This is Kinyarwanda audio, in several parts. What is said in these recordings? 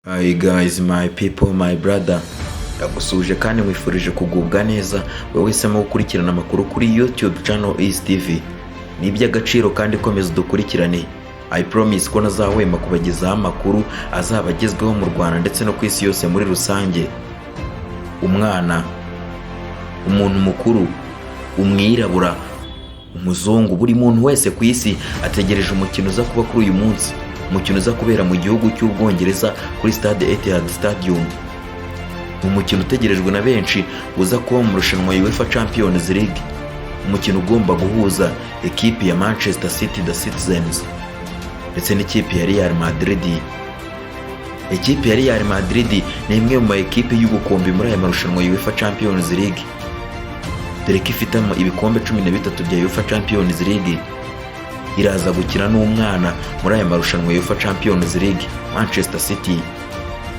Hi guys, my people, my brother. Ndagusuje kandi nkwifurije kugubwa neza wowe wahisemo gukurikirana amakuru kuri YouTube channel East TV. Ni iby'agaciro kandi komeza dukurikirane. I promise ko nazahwema kubagezaho amakuru azabagezweho mu Rwanda ndetse no ku isi yose muri rusange. Umwana, umuntu mukuru, umwirabura, umuzungu, buri muntu wese ku isi ategereje umukino uza kuba kuri uyu munsi. Umukino uza kubera mu gihugu cy'Ubwongereza kuri stade Etihad Stadium. Umukino utegerejwe na benshi uza kuba mu rushanwa UEFA Champions League. Umukino ugomba guhuza ekipi ya Manchester City the Citizens ndetse n'ikipe ya Real Madrid. Ekipi ya Real Madrid ni imwe mu ekipe y'ubukombe muri aya marushanwa UEFA Champions League. Dore ko ifite ibikombe 13 bya UEFA Champions League. Iraza gukina n'umwana muri aya marushanwa UEFA Champions League, Manchester City.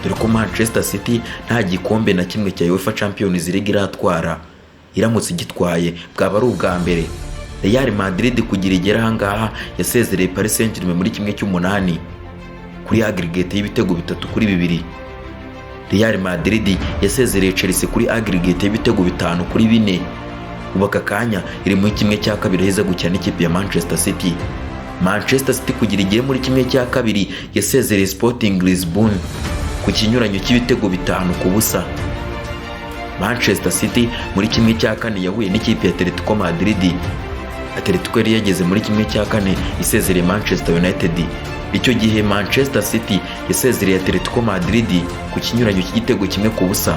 Dore ko Manchester City nta gikombe na kimwe cya UEFA Champions League iratwara. Iramutse igitwaye bwaba ari ubwa mbere. Real Madrid kugira igera ahangaha yasezereye Paris Saint-Germain muri kimwe cy'umunani kuri aggregate y'ibitego 3-2. Real Madrid yasezereye Chelsea kuri aggregate y'ibitego 5-4. Ubaka kanya iri muri kimwe cya kabiri heza gukina n'ikipe ya Manchester City. Manchester City kugira igere muri kimwe cya kabiri yasezereye Sporting Lisbon ku kinyuranyo cy'ibitego 5-0. Manchester City muri kimwe cya kane yahuye n'ikipe ya Atletico Madrid. Atletico yari yageze muri kimwe cya kane isezereye Manchester United. Icyo gihe Manchester City yasezereye Atletico Madrid ku kinyuranyo cy'igitego 1-0.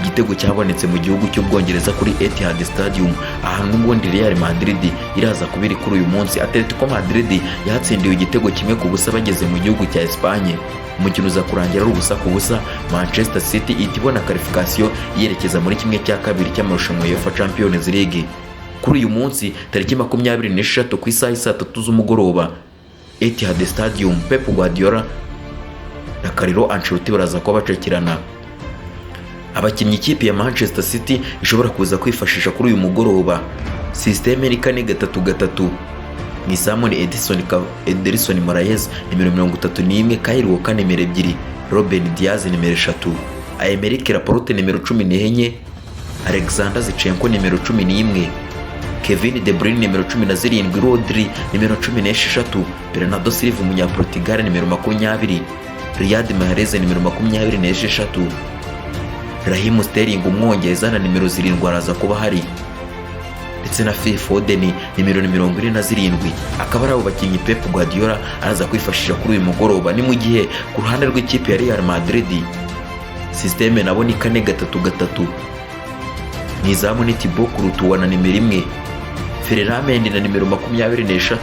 Igitego cyabonetse mu gihugu cy'Ubwongereza kuri Etihad Stadium, ahantu n'ubundi Real Madrid iraza kubiri kuri uyu munsi. Atletico Madrid yatsindiwe igitego 1-0 bageze mu gihugu cya Espagne. Umukino uza kurangira ari 1-0. Manchester City itibona qualification yerekeza muri kimwe cya kabiri cy'amarushanwa UEFA Champions League. Kuri uyu munsi tariki 26 ku isaha 3 z'umugoroba, Etihad Stadium, Pep Guardiola na Carlo Ancelotti baraza kuba bacakirana. Abakinnyi ikipe ya Manchester City ishobora kuza kwifashisha kuri uyu mugoroba systeme ni 4-3-3. Mwizamu ni Ederson Moraes nimero 31, Kyle Walker nimero 2, Ruben Diaz nimero 3, Aymeric Laporte nimero 14, Alexander Zinchenko nimero 11, Kevin De Bruyne nimero 17, Rodri nimero 16, Bernardo Silva umunyaportugal nimero 20, Riyad Mahrez nimero 26, Raheem Sterling umwongereza na nimero 7 araza kuba hari, ndetse na Phil Foden nimero 27. Akaba ari abo bakinnyi Pep Guardiola araza kwifashisha kuri uyu mugoroba. Ni mu gihe ku ruhande rw'ikipe ya Real Madrid systeme nabo ni 4-3-3. Mwizamu ni Thibaut Courtois na nimero 1, Ferland Mendy na nimero 23,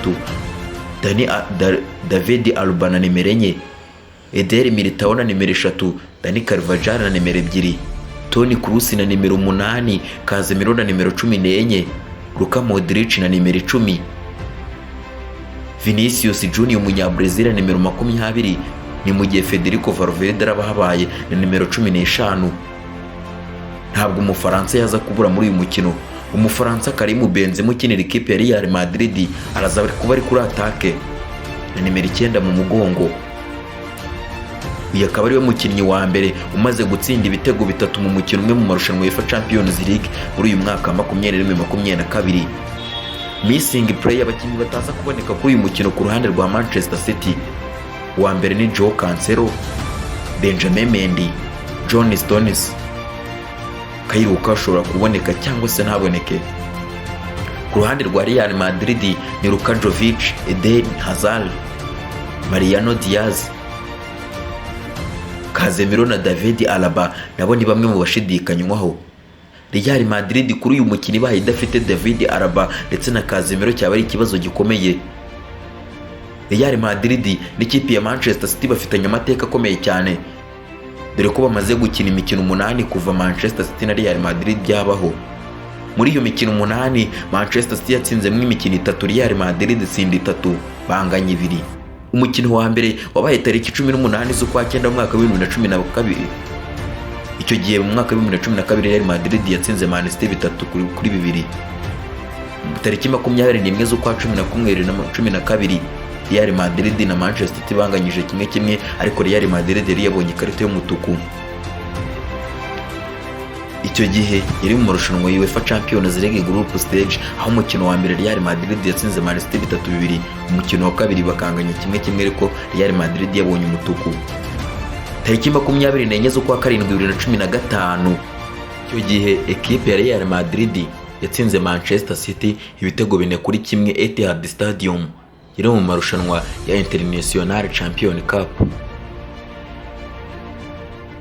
David Alaba na nimero 4, Eder Militao na nimero 3, Dani Carvajal na nimero 2, Toni Kroos na nimero 8, Casemiro na nimero 14, Luka Modric na nimero 10, Vinicius Junior umunyabrazil na nimero 20. Ni mu gihe Federico Valverde arabahabaye na nimero 15. Ntabwo umufaransa yaza kubura muri uyu mukino. Umufaransa Karim Benzema ukinira ikipe ya Real Madrid araza kuba ari kuri attaque na nimero 9 mu mugongo. Uyu akaba ari we mukinnyi wa mbere umaze gutsinda ibitego 3 mu mukino umwe mu marushanwa UEFA Champions League muri uyu mwaka 2022. Missing player abakinnyi bataza kuboneka kuri uyu mukino ku ruhande rwa Manchester City. Wa mbere ni Joao Cancelo, Benjamin Mendy, John Stones. Kyle Walker ashobora kuboneka cyangwa se ntaboneke. Ku ruhande rwa Real Madrid ni Luka Jovic, Eden Hazard, Mariano Diaz, Casemiro na David Alaba nabo ni bamwe mu bashidikanywaho. Real Madrid kuri uyu mukino ibaye idafite David Alaba ndetse na Casemiro cyaba ari ikibazo gikomeye. Real Madrid n'ikipe ya Manchester City bafitanye amateka akomeye cyane, dore ko bamaze gukina imikino 8 kuva Manchester City na Real Madrid byabaho. Muri iyo mikino 8 Manchester City yatsinzemo imikino 3, Real Madrid itsinda 3, banganya 2. Umukino wa mbere wabaye tariki 18 z'ukwa 9 mu mwaka wa 2012. Icyo gihe mu mwaka wa 2012 Real Madrid yatsinze Man City 3-2. Tariki 21 z'ukwa 11 2012 Real Madrid na Manchester City banganyije 1-1 ariko Real Madrid yari yabonye ikarita y'umutuku. Icyo gihe yari mu marushanwa UEFA Champions League Group Stage, aho umukino wa mbere Real Madrid yatsinze Man City 3-2, umukino wa kabiri bakanganya 1-1 ariko Real Madrid yabonye umutuku. Tariki 24 z'ukwa karindwi 2015, icyo gihe ekipe ya Real Madrid yatsinze Manchester City ibitego 4-1 Etihad Stadium, yari mu marushanwa ya International Champion Cup.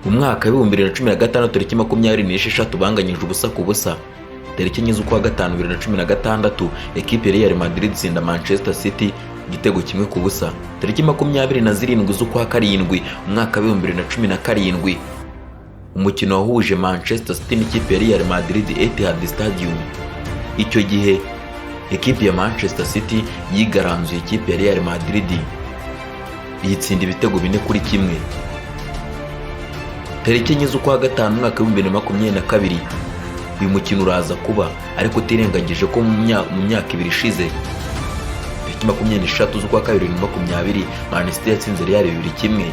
Mu mwaka wa 2016 tariki 26 banganyije ubusa ku busa. Tariki 9 z'ukwa gatanu 2016 ekipe ya Real Madrid itsinda Manchester City igitego 1-0. Tariki 27 z'ukwa karindwi umwaka wa 2017 umukino wahuje Manchester City n'ikipe ya Real Madrid Etihad Stadium. Icyo gihe ekipe ya Manchester City yigaranzuye ikipe ya Real Madrid yitsinda ibitego 4-1. Tariki 9 z'ukwa gatanu umwaka wa 2022 uyu mukino uraza kuba, ariko utirengagije ko mu myaka ibiri ishize tariki 23 z'ukwa kabiri 2020 Man City yatsinze Real 2-1,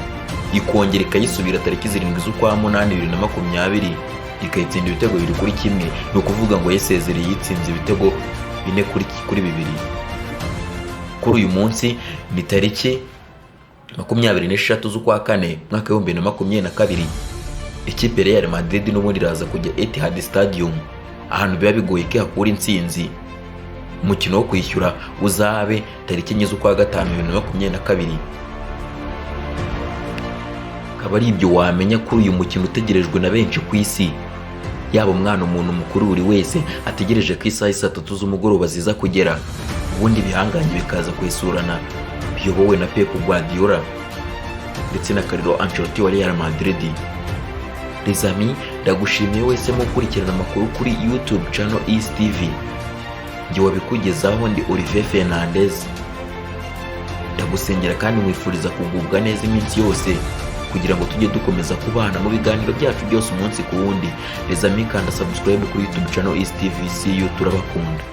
ikongera ikayisubira tariki 7 z'ukwa 8 2020 ikayitsinda ibitego 2-1. ni ukuvuga ngo yasezereye yitsinze ibitego 4-2. Kuri uyu munsi ni tariki 26 z'ukwa kane mwaka wa 2022 ikipe ya Real Madrid n'ubundi iraza kujya Etihad Stadium, ahantu biba bigoye ko yakura intsinzi. Umukino wo kwishyura uzabe tariki 9 z'ukwa gatanu 2022. Kaba ari ibyo wamenya kuri uyu mukino utegerejwe na benshi ku isi, yaba umwana umuntu mukuru buri wese ategereje ko isaha 3 z'umugoroba ziza kugera, ubundi bihanganye bikaza kwesurana biyobowe na Pep Guardiola ndetse na Carlo Ancelotti wa Real Madrid. Les amis, ndagushimiye wese mu gukurikirana amakuru kuri YouTube channel East TV. Njye wabikugezaho ndi Olivier Fernandez. Ndagusengera kandi mwifuriza kugubwa neza iminsi yose kugira ngo tujye dukomeza kubana mu biganiro byacu byose umunsi ku wundi. Les amis, kanda subscribe kuri YouTube channel East TV. See you, turabakunda.